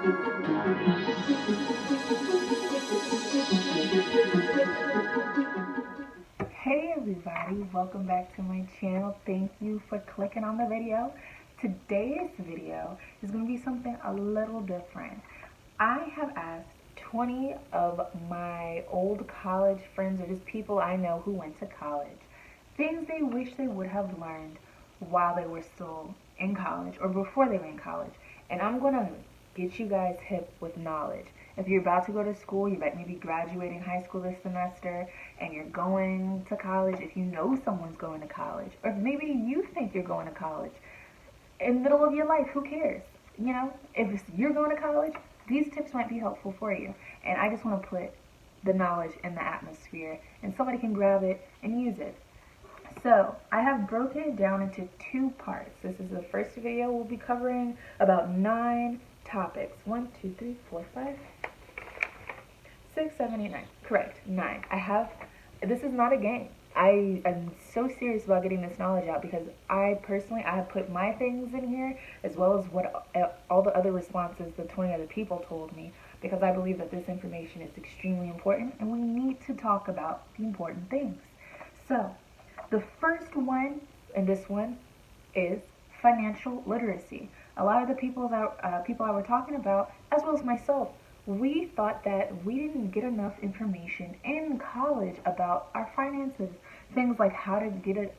Hey everybody, welcome back to my channel. Thank you for clicking on the video. Today's video is going to be something a little different. I have asked 20 of my old college friends, or just people I know who went to college, things they wish they would have learned while they were still in college or before they were in college. And I'm going to get you guys hip with knowledge. If you're about to go to school, you might maybe graduating high school this semester and you're going to college, if you know someone's going to college, or maybe you think you're going to college in the middle of your life, who cares? You know, if you're going to college, these tips might be helpful for you. And I just want to put the knowledge in the atmosphere and somebody can grab it and use it. So I have broken it down into two parts. This is the first video. We'll be covering about 9 topics. 1, 2, 3, 4, 5, 6, 7, 8, 9. Correct, 9. This is not a game. I am so serious about getting this knowledge out because I have put my things in here as well as what all the other responses the 20 other people told me, because I believe that this information is extremely important and we need to talk about the important things. So the first one, and this one, is financial literacy. A lot of the people I were talking about, as well as myself, we thought that we didn't get enough information in college about our finances. Things like how to get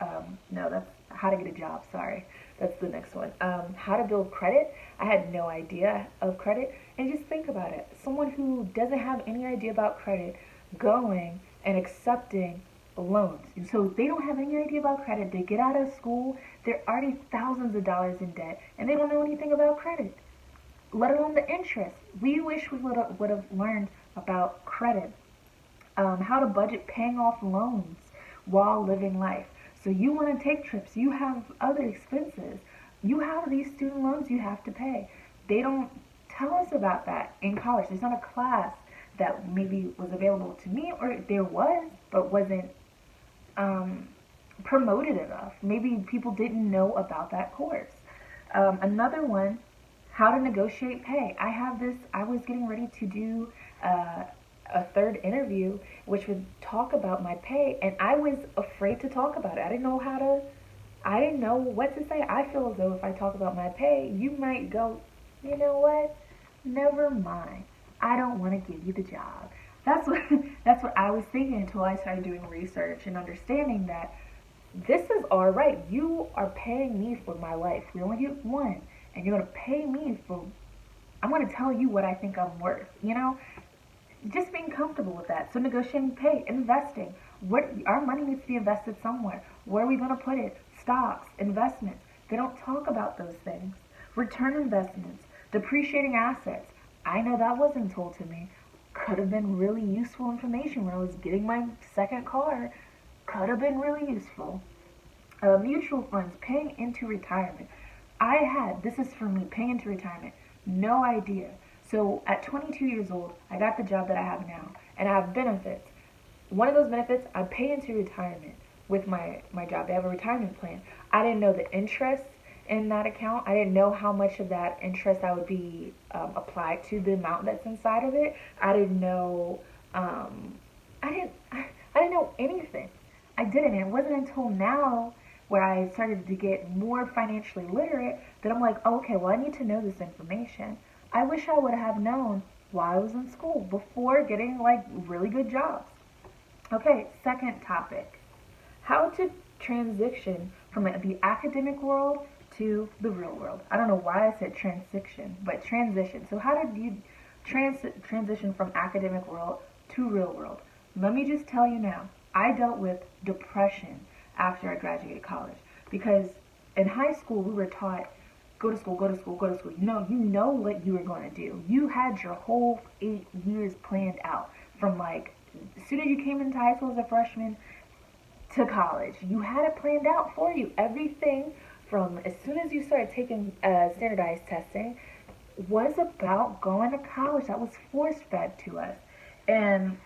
how to get a job, sorry. That's the next one. How to build credit. I had no idea of credit. And just think about it. Someone who doesn't have any idea about credit going and accepting loans. So they don't have any idea about credit. They get out of school, they're already thousands of dollars in debt, and they don't know anything about credit, let alone the interest. We wish we would have learned about credit, how to budget paying off loans while living life. So you want to take trips, you have other expenses, you have these student loans you have to pay. They don't tell us about that in college. There's not a class that maybe was available to me, or there was, but wasn't promoted enough. Maybe people didn't know about that course. Another one, how to negotiate pay. I was getting ready to do a third interview which would talk about my pay, and I was afraid to talk about it. I didn't know what to say. I feel as though if I talk about my pay, you might go, you know what? Never mind. I don't want to give you the job. That's what I was thinking until I started doing research and understanding that this is alright. You are paying me for my life. We only get one, and you're going to pay me for, I'm going to tell you what I think I'm worth, you know? Just being comfortable with that. So negotiating pay, investing. Our money needs to be invested somewhere. Where are we going to put it? Stocks, investments. They don't talk about those things. Return investments, depreciating assets. I know that wasn't told to me. Could have been really useful information when I was getting my second car. Could have been really useful. Mutual funds, paying into retirement. This is for me, paying into retirement, no idea. So at 22 years old, I got the job that I have now, and I have benefits. One of those benefits, I pay into retirement with my job. They have a retirement plan. I didn't know the interest in that account. I didn't know how much of that interest I would be applied to the amount that's inside of it. I didn't know. I didn't know anything. I didn't. And it wasn't until now where I started to get more financially literate that I'm like, oh, okay, well, I need to know this information. I wish I would have known while I was in school before getting like really good jobs. Okay, second topic. How to transition from the academic world to the real world. I don't know why I said transition, but transition. So how did you transition from academic world to real world? Let me just tell you now, I dealt with depression after I graduated college, because in high school we were taught, go to school, go to school, go to school. You know what you were going to do. You had your whole 8 years planned out, from like as soon as you came into high school as a freshman to college. You had it planned out for you. Everything from as soon as you started taking standardized testing was about going to college. That was force-fed to us. And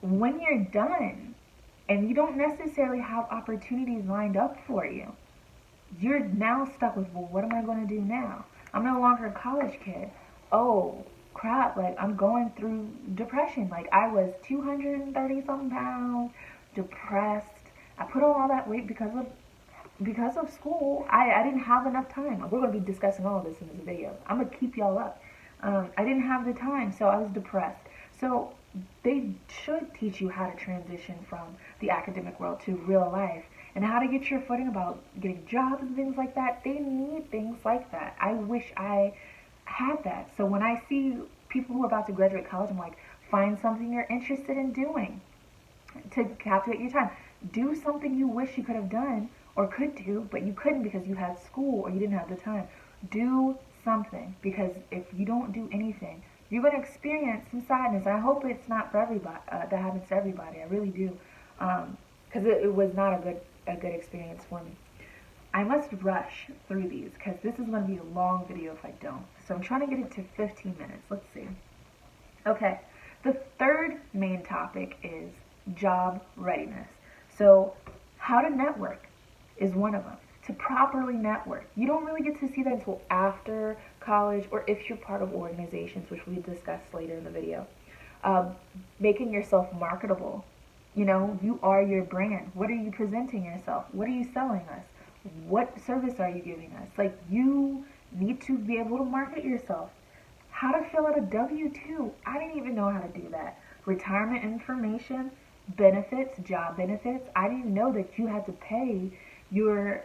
when you're done and you don't necessarily have opportunities lined up for you, you're now stuck with, well, what am I going to do now? I'm no longer a college kid. oh crap, like I'm going through depression. Like I was 230 something pounds, depressed. I put on all that weight because of school. I didn't have enough time. We're going to be discussing all of this in this video. I'm going to keep y'all up. I didn't have the time, so I was depressed. So they should teach you how to transition from the academic world to real life and how to get your footing about getting jobs and things like that. They need things like that. I wish I had that. So when I see people who are about to graduate college, I'm like, find something you're interested in doing to captivate your time. Do something you wish you could have done or could do, but you couldn't because you had school or you didn't have the time. Do something, because if you don't do anything, you're going to experience some sadness. I hope it's not for everybody. That happens to everybody. I really do, because it was not a good experience for me. I must rush through these because this is going to be a long video if I don't. So I'm trying to get it to 15 minutes. Let's see. Okay, the third main topic is job readiness. So how to network is one of them. To properly network. You don't really get to see that until after college or if you're part of organizations, which we discussed later in the video. Making yourself marketable. You know, you are your brand. What are you presenting yourself? What are you selling us? What service are you giving us? Like, you need to be able to market yourself. How to fill out a W-2. I didn't even know how to do that. Retirement information, benefits, job benefits. I didn't know that you had to pay your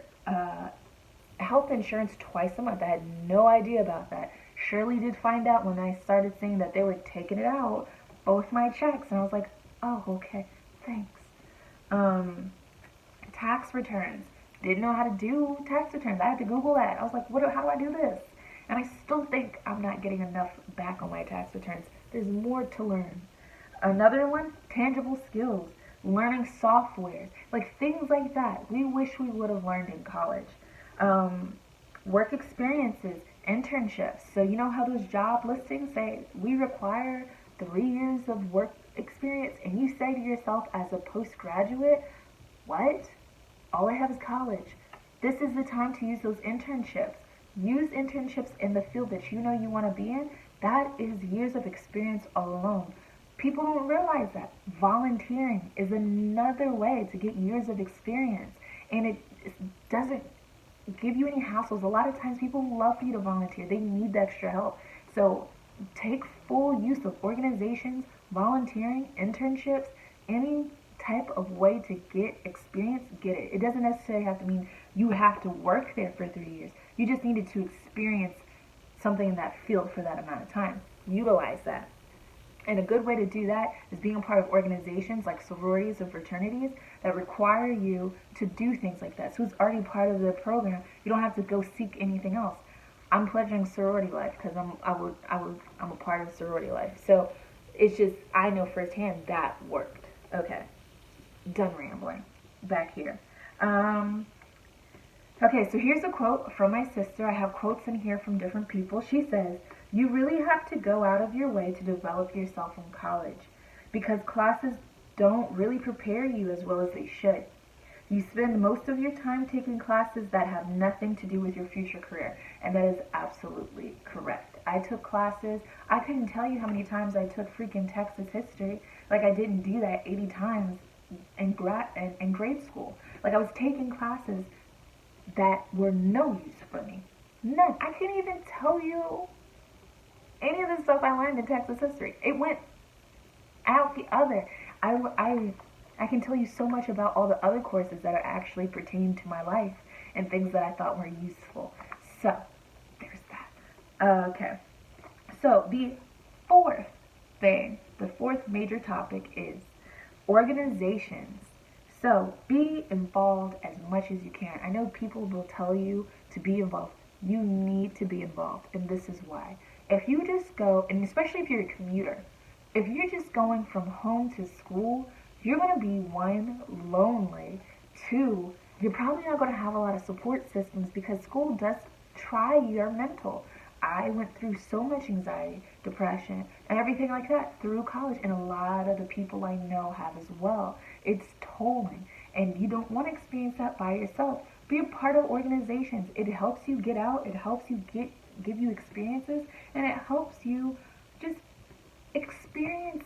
health insurance twice a month. I had no idea about that. Shirley did find out when I started seeing that they were taking it out, both my checks, and I was like, oh, okay, thanks. Tax returns. Didn't know how to do tax returns. I had to Google that. I was like, how do I do this? And I still think I'm not getting enough back on my tax returns. There's more to learn. Another one, tangible skills. Learning software. Like things like that. We wish we would have learned in college. Work experiences, internships. So you know how those job listings say, we require 3 years of work experience, and you say to yourself as a postgraduate, what? All I have is college. This is the time to use those internships. Use internships in the field that you know you want to be in. That is years of experience all alone. People don't realize that. Volunteering is another way to get years of experience. And it doesn't give you any hassles. A lot of times people love for you to volunteer. They need the extra help. So take full use of organizations, volunteering, internships, any type of way to get experience, get it. It doesn't necessarily have to mean you have to work there for 3 years. You just needed to experience something in that field for that amount of time. Utilize that. And a good way to do that is being a part of organizations like sororities and fraternities that require you to do things like that. So it's already part of the program. You don't have to go seek anything else. I'm pledging sorority life because I'm a part of sorority life. So it's just, I know firsthand that worked. Okay, done rambling. Back here. Okay, so here's a quote from my sister. I have quotes in here from different people. She says, you really have to go out of your way to develop yourself in college because classes don't really prepare you as well as they should. You spend most of your time taking classes that have nothing to do with your future career, and that is absolutely correct. I took classes, I couldn't tell you how many times I took freaking Texas history. Like, I didn't do that 80 times in grade school. Like, I was taking classes that were no use for me. None. I can't even tell you any of the stuff I learned in Texas history. It went out the other. I can tell you so much about all the other courses that are actually pertaining to my life and things that I thought were useful. So, there's that. Okay. So, the fourth major topic is organizations. So, be involved as much as you can. I know people will tell you to be involved. You need to be involved, and this is why. If you just go, and especially if you're a commuter, if you're just going from home to school, you're going to be, one, lonely, two, you're probably not going to have a lot of support systems because school does try your mental. I went through so much anxiety, depression, and everything like that through college, and a lot of the people I know have as well. It's tolling, and you don't want to experience that by yourself. Be a part of organizations. It helps you get out. It helps you get give you experiences, and it helps you just experience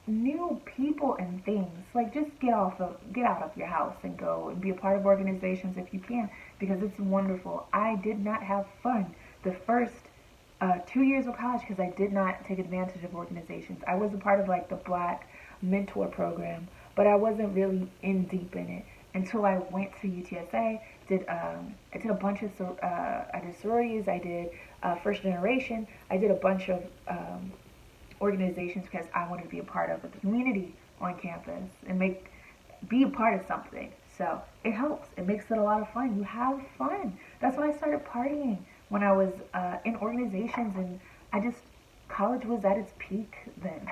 new people and things. Like, just get out of your house and go and be a part of organizations if you can, because it's wonderful. I did not have fun the first 2 years of college because I did not take advantage of organizations. I was a part of like the Black Mentor program, but I wasn't really in deep in it until I went to UTSA. I did a bunch of I did sororities. I did first generation. I did a bunch of organizations because I wanted to be a part of a community on campus and be a part of something. So it helps. It makes it a lot of fun. You have fun. That's why I started partying when I was in organizations, and college was at its peak then.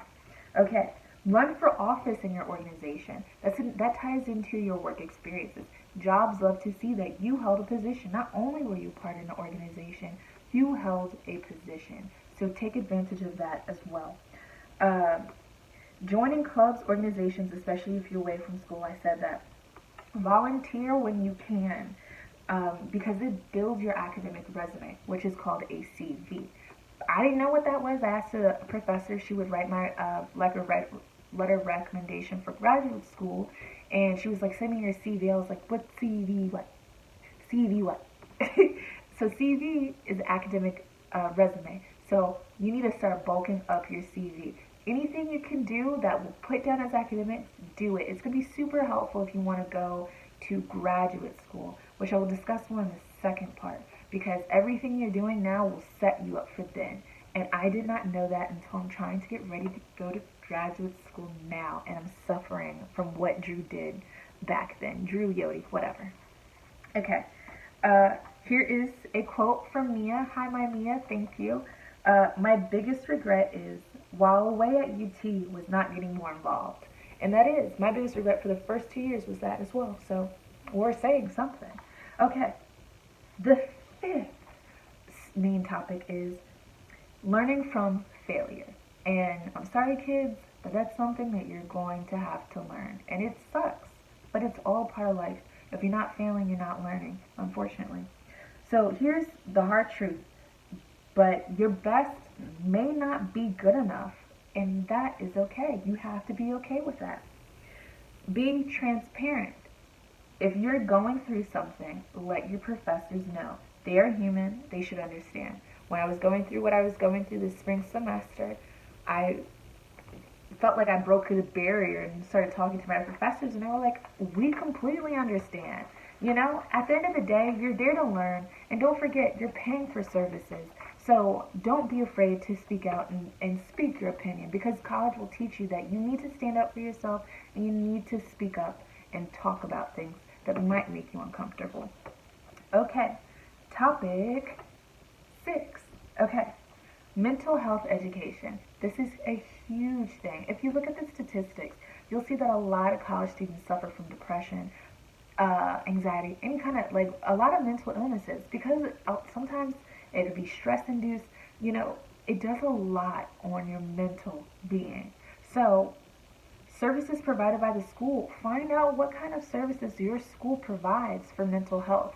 Okay, run for office in your organization. That ties into your work experiences. Jobs love to see that you held a position. Not only were you part in the organization, you held a position. So take advantage of that as well. Joining clubs, organizations, especially if you're away from school, I said that. Volunteer when you can, because it builds your academic resume, which is called a CV. I didn't know what that was. I asked a professor. She would write my letter of recommendation for graduate school, and she was like, send me your CV. I was like, what CV? What? CV what? So CV is academic resume. So you need to start bulking up your CV. Anything you can do that will put down as academics, do it. It's going to be super helpful if you want to go to graduate school, which I will discuss more in the second part, because everything you're doing now will set you up for then. And I did not know that until I'm trying to get ready to go to graduate school now, and I'm suffering from what Drew did back then. Drew, Yodi, whatever. Okay, here is a quote from Mia. Hi, my Mia, thank you. My biggest regret is, while away at UT, was not getting more involved. And that is, my biggest regret for the first 2 years was that as well. So, we're saying something. Okay, the fifth main topic is learning from failure. And I'm sorry, kids, but that's something that you're going to have to learn. And it sucks, but it's all part of life. If you're not failing, you're not learning, unfortunately. So here's the hard truth. But your best may not be good enough, and that is okay. You have to be okay with that. Being transparent. If you're going through something, let your professors know. They are human. They should understand. When I was going through what I was going through this spring semester, I felt like I broke the barrier and started talking to my professors, and they were like, we completely understand. You know, at the end of the day, you're there to learn, and don't forget, you're paying for services. So don't be afraid to speak out and speak your opinion, because college will teach you that you need to stand up for yourself and you need to speak up and talk about things that might make you uncomfortable. Okay, topic 6. Okay, mental health education. This is a huge thing. If you look at the statistics, you'll see that a lot of college students suffer from depression, anxiety, any kind of, like, a lot of mental illnesses, because sometimes it'll be stress-induced. You know, it does a lot on your mental being. So, services provided by the school. Find out what kind of services your school provides for mental health.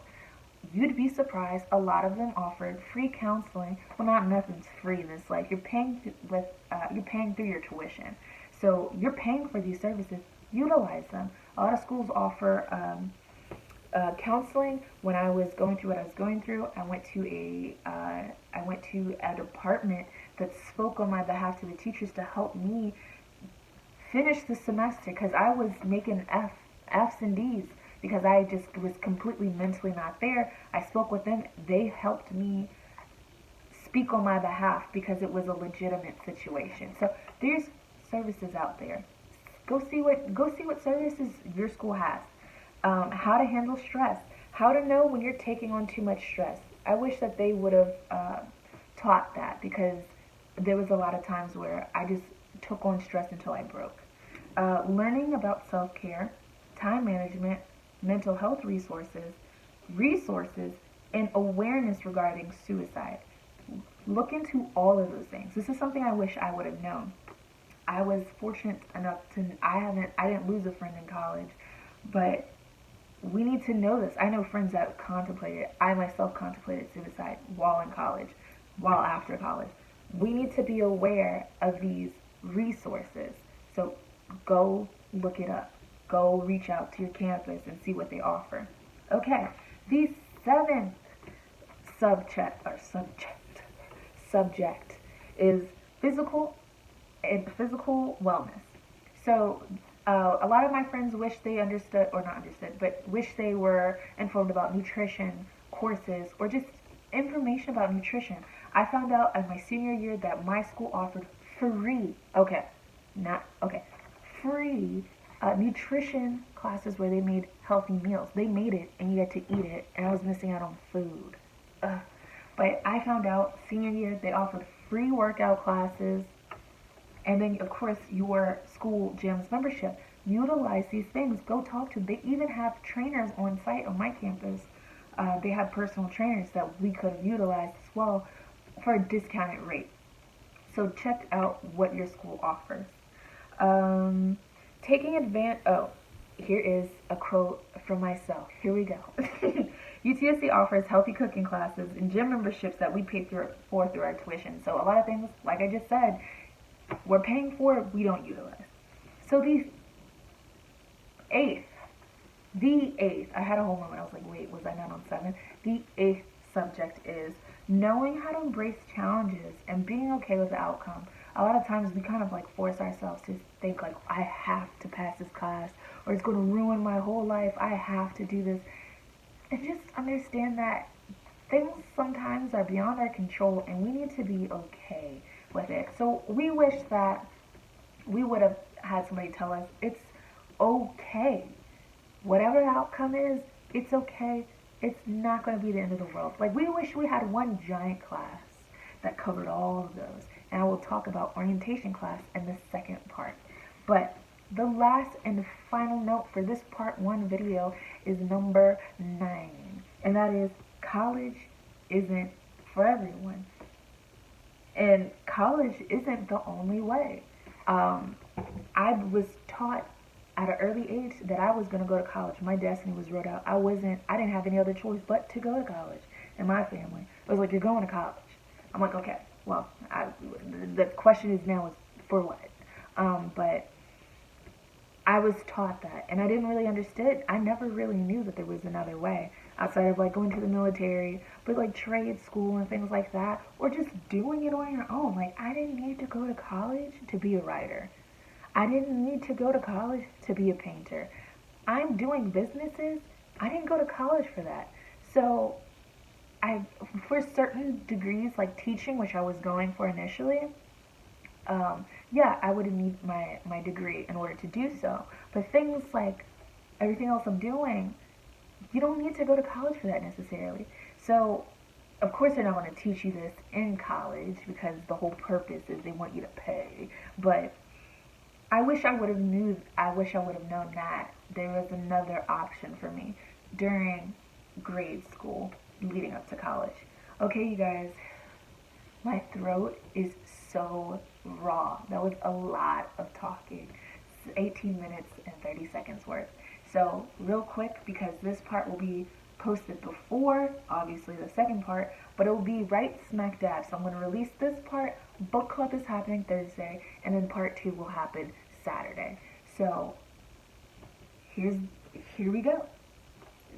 You'd be surprised. A lot of them offer free counseling. Well, not nothing's free in this life. You're paying through your tuition. So you're paying for these services. Utilize them. A lot of schools offer counseling. When I was going through what I was going through, I went to a department that spoke on my behalf to the teachers to help me finish the semester, because I was making F's and D's because I just was completely mentally not there. I spoke with them. They helped me speak on my behalf because it was a legitimate situation. So there's services out there. Go see what services your school has. How to handle stress. How to know when you're taking on too much stress. I wish that they would have taught that, because there was a lot of times where I just took on stress until I broke. Learning about self-care, time management, mental health resources, and awareness regarding suicide. Look into all of those things. This is something I wish I would have known. I was fortunate enough I didn't lose a friend in college, but we need to know this. I know friends that contemplated, I myself contemplated suicide while in college. while after college. We need to be aware of these resources. So go look it up. Go reach out to your campus and see what they offer. Okay, the seventh subject is physical wellness. So a lot of my friends wish they understood, or not understood, but wish they were informed about nutrition courses or just information about nutrition. I found out in my senior year that my school offered free, okay, not, okay, free nutrition classes where they made healthy meals. They made it and you had to eat it, and I was missing out on food. But I found out senior year they offered free workout classes, and then of course your school gym's membership. Utilize these things. Go talk to them. They even have trainers on site on my campus. They have personal trainers that we could have utilized as well for a discounted rate. So check out what your school offers. Taking advantage. Oh, here is a quote from myself. Here we go. UTSC offers healthy cooking classes and gym memberships that we pay for through our tuition. So a lot of things, like I just said, we're paying for, we don't utilize. So the eighth, I had a whole moment. I was like, wait, was I not on 7? The 8th subject is knowing how to embrace challenges and being okay with the outcome. A lot of times we kind of like force ourselves to think like, I have to pass this class, or it's going to ruin my whole life. I have to do this. And just understand that things sometimes are beyond our control and we need to be okay with it. So we wish that we would have had somebody tell us it's okay. Whatever the outcome is, it's okay. It's not going to be the end of the world. Like, we wish we had one giant class that covered all of those. And I will talk about orientation class in the second part. But the last and final note for this part 1 video is number 9. And that is, college isn't for everyone. And college isn't the only way. I was taught at an early age that I was going to go to college. My destiny was wrote out. I didn't have any other choice but to go to college in my family. It was like, you're going to college. I'm like, okay, well, the question is now is for what? But I was taught that, and I didn't really understand. I never really knew that there was another way outside of like going to the military, but like trade school and things like that, or just doing it on your own. Like, I didn't need to go to college to be a writer. I didn't need to go to college to be a painter. I'm doing businesses. I didn't go to college for that. So for certain degrees like teaching, which I was going for initially, yeah, I would need my degree in order to do so. But things like everything else I'm doing, you don't need to go to college for that necessarily. So of course they're not going to teach you this in college because the whole purpose is they want you to pay. But I wish I would have known that there was another option for me during grade school leading up to college. Okay, you guys, my throat is so raw. That was a lot of talking. It's 18 minutes and 30 seconds worth. So real quick, because this part will be posted before, obviously, the second part, but it will be right smack dab. So I'm going to release this part. Book club is happening Thursday, and then part 2 will happen Saturday. So here we go.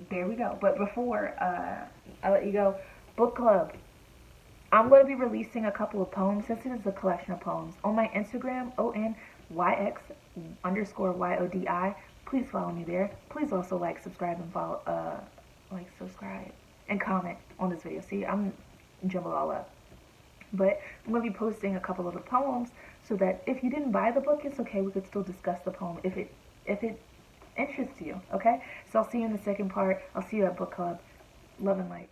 There we go. But before I let you go, book club. I'm going to be releasing a couple of poems. This is a collection of poems on my Instagram, ONYX_YODI. Please follow me there. Please also subscribe, and comment on this video. See, I'm jumbled all up. But I'm going to be posting a couple of the poems so that if you didn't buy the book, it's okay. We could still discuss the poem if it interests you, okay? So I'll see you in the second part. I'll see you at book club. Love and light.